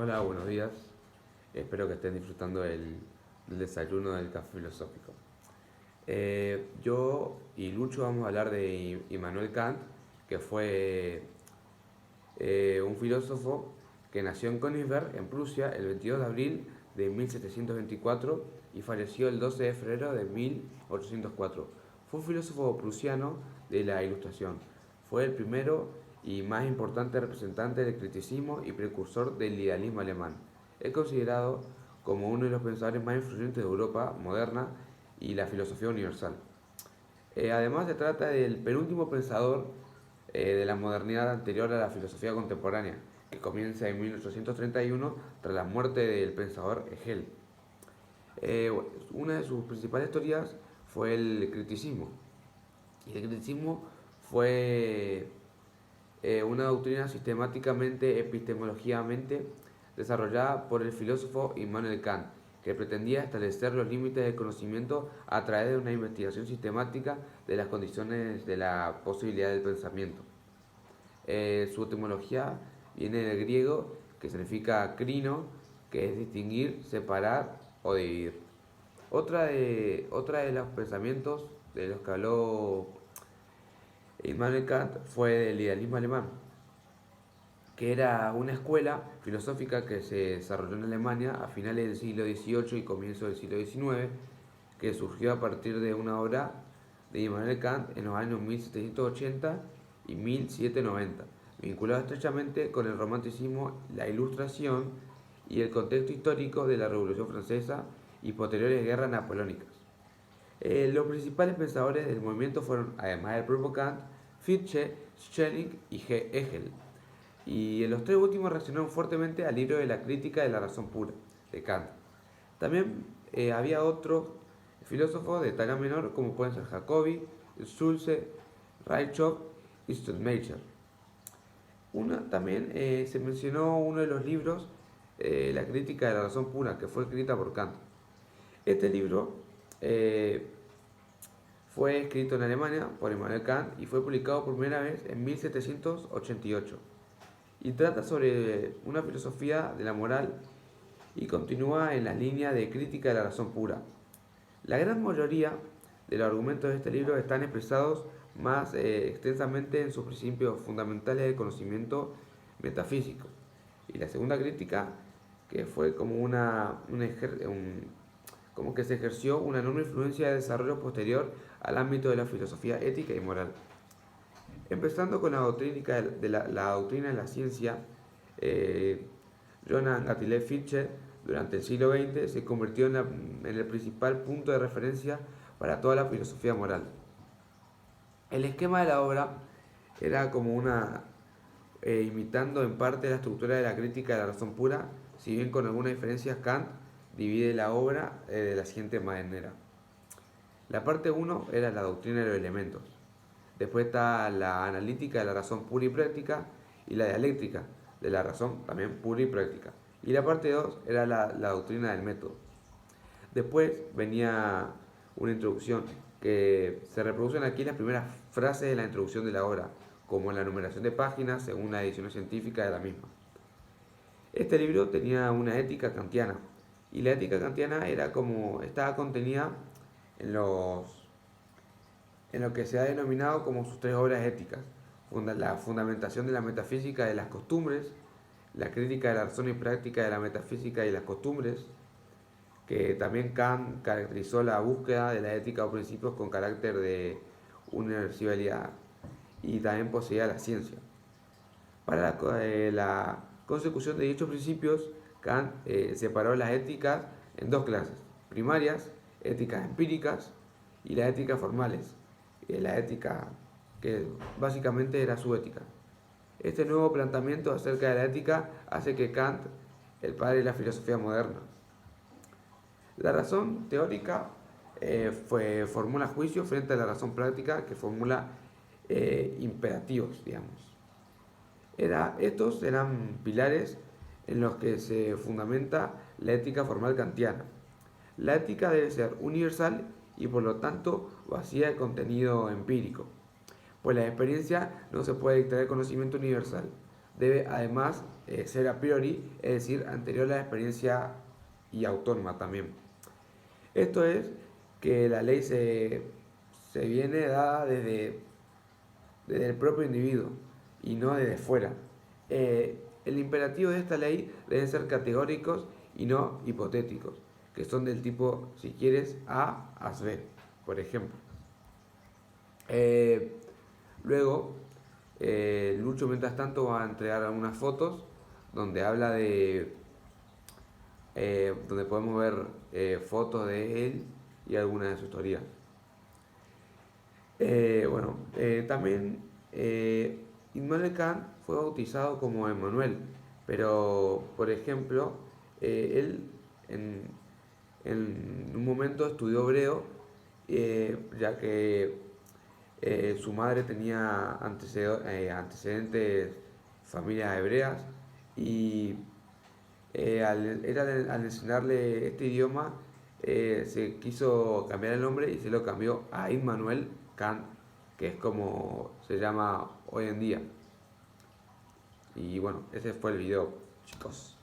Hola, buenos días. Espero que estén disfrutando del desayuno del café filosófico. Yo y Lucho vamos a hablar de Immanuel Kant, que fue un filósofo que nació en Königsberg, en Prusia, el 22 de abril de 1724 y falleció el 12 de febrero de 1804. Fue un filósofo prusiano de la Ilustración. Fue el primero y más importante representante del criticismo y precursor del idealismo alemán. Es considerado como uno de los pensadores más influyentes de Europa moderna y la filosofía universal. Además, se trata del penúltimo pensador de la modernidad anterior a la filosofía contemporánea, que comienza en 1831 tras la muerte del pensador Hegel. Una de sus principales teorías fue el criticismo. Y el criticismo fue una doctrina sistemáticamente, epistemológicamente desarrollada por el filósofo Immanuel Kant, que pretendía establecer los límites del conocimiento a través de una investigación sistemática de las condiciones de la posibilidad del pensamiento. Su etimología viene del griego, que significa crino, que es distinguir, separar o dividir. Otra de los pensamientos de los que habló Immanuel Kant fue el idealismo alemán, que era una escuela filosófica que se desarrolló en Alemania a finales del siglo XVIII y comienzo del siglo XIX, que surgió a partir de una obra de Immanuel Kant en los años 1780 y 1790, vinculado estrechamente con el romanticismo, la ilustración y el contexto histórico de la Revolución Francesa y posteriores guerras napoleónicas. Los principales pensadores del movimiento fueron, además del propio Kant, Fichte, Schelling y Hegel. Y los tres últimos reaccionaron fuertemente al libro de la crítica de la razón pura, de Kant. También había otros filósofos de talla menor, como pueden ser Jacobi, Schulze, Reichow y Stuttmacher. También se mencionó uno de los libros, La crítica de la razón pura, que fue escrita por Kant. Este libro fue escrito en Alemania por Immanuel Kant y fue publicado por primera vez en 1788. Y trata sobre una filosofía de la moral y continúa en la línea de crítica de la razón pura. La gran mayoría de los argumentos de este libro están expresados más extensamente en sus principios fundamentales del conocimiento metafísico. Y la segunda crítica, que fue como que se ejerció una enorme influencia de desarrollo posterior al ámbito de la filosofía ética y moral. Empezando con la doctrina de la ciencia, Johann Gottlieb Fichte durante el siglo XX se convirtió en el principal punto de referencia para toda la filosofía moral. El esquema de la obra era como imitando en parte la estructura de la crítica de la razón pura, si bien con algunas diferencias. Kant divide la obra de la siguiente manera. La parte 1 era la doctrina de los elementos. Después está la analítica de la razón pura y práctica y la dialéctica de la razón también pura y práctica. Y la parte 2 era la doctrina del método. Después venía una introducción que se reproducen aquí las primeras frases de la introducción de la obra, como la numeración de páginas según la edición científica de la misma. Este libro tenía una ética kantiana, y la ética kantiana estaba contenida en lo que se ha denominado como sus tres obras éticas: la fundamentación de la metafísica de las costumbres, la crítica de la razón y práctica de la metafísica y las costumbres, que también Kant caracterizó la búsqueda de la ética o principios con carácter de universalidad, y también poseía la ciencia. Para la consecución de dichos principios, Kant separó las éticas en dos clases: primarias, éticas empíricas, y las éticas formales, la ética que básicamente era su ética. Este nuevo planteamiento acerca de la ética hace que Kant, el padre de la filosofía moderna. La razón teórica formula juicios frente a la razón práctica, que formula imperativos, digamos. Estos eran pilares en los que se fundamenta la ética formal kantiana. La ética debe ser universal y por lo tanto vacía de contenido empírico, pues la experiencia no se puede extraer conocimiento universal. Debe además ser a priori, es decir, anterior a la experiencia y autónoma también. Esto es que la ley se viene dada desde el propio individuo y no desde fuera. El imperativo de esta ley deben ser categóricos y no hipotéticos, que son del tipo, si quieres A, haz B, por ejemplo. Luego, Lucho mientras tanto va a entregar algunas fotos donde habla donde podemos ver fotos de él y algunas de sus teorías. También Immanuel Kant fue bautizado como Emmanuel, pero por ejemplo, él en un momento estudió hebreo, ya que su madre tenía antecedentes familias hebreas y al enseñarle este idioma se quiso cambiar el nombre y se lo cambió a Immanuel Kant, que es como se llama hoy en día. Y bueno, ese fue el video, chicos.